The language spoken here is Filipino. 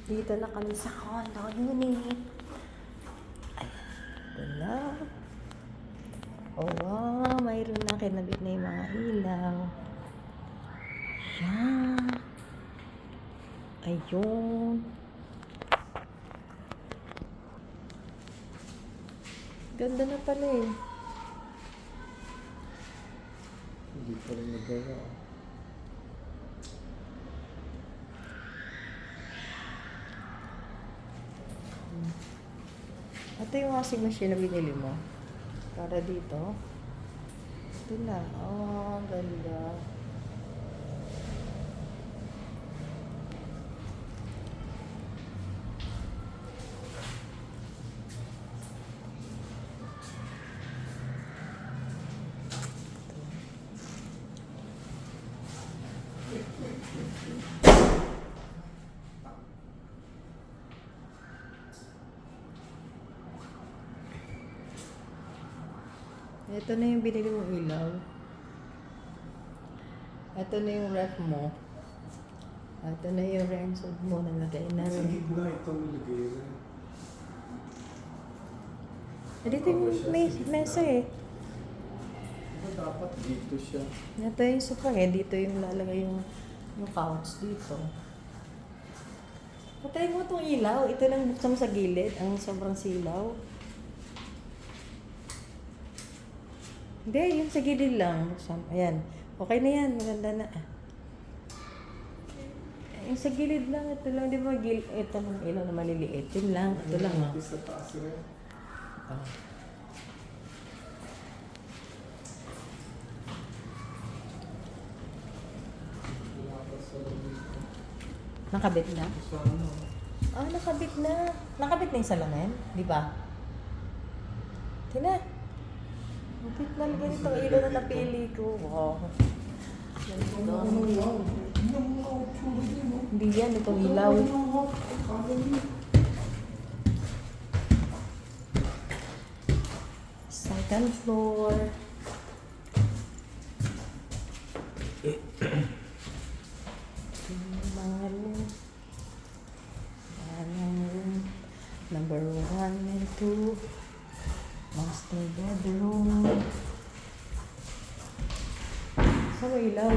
Dito na kami sa condo unit. Ay, ito na. Oh wow, mayroon na kinabit na yung mga ilaw. Yan. Ayun. Ganda na pala eh. Hindi pa rin nagawa. Ito yung washing machine na binili mo. Para dito. Ito na. Oh, ganda. Ito na yung binili mong ilaw. Ito na yung ref mo. Ito na yung Rensod mo na lagay na Sa rin. gitna itong ilagay rin. Dito yung may mesa eh. Diba dapat dito siya? Ito yung sofa eh. Dito yung lalagay yung couch dito. Patayin mo itong ilaw. Ito lang buksan mo sa gilid. Ang sobrang silaw. Hindi, yung sa gilid lang. Buksan. Ayan. Okay na yan. Maganda na. Yung sa gilid lang. Ito lang. Di ba gilid? Ito lang ilaw na maliliit. Yun lang. Ito lang. Oh. Sa taas rin. Oh. Wala pa sa lamig. Nakabit na? Sa ano? Ah, nakabit na. Nakabit na yung salamin? Di ba? Tina. Nakabit na lang ganito. Ang ilaw na napili ko. Wow. Ganito. Wow. Tingnan mo nga ang tsura din, no? Hindi yan. Itong ilaw. Second floor. Mga room. Room. Number 1 and 2. Master bedroom. Saan may ilaw?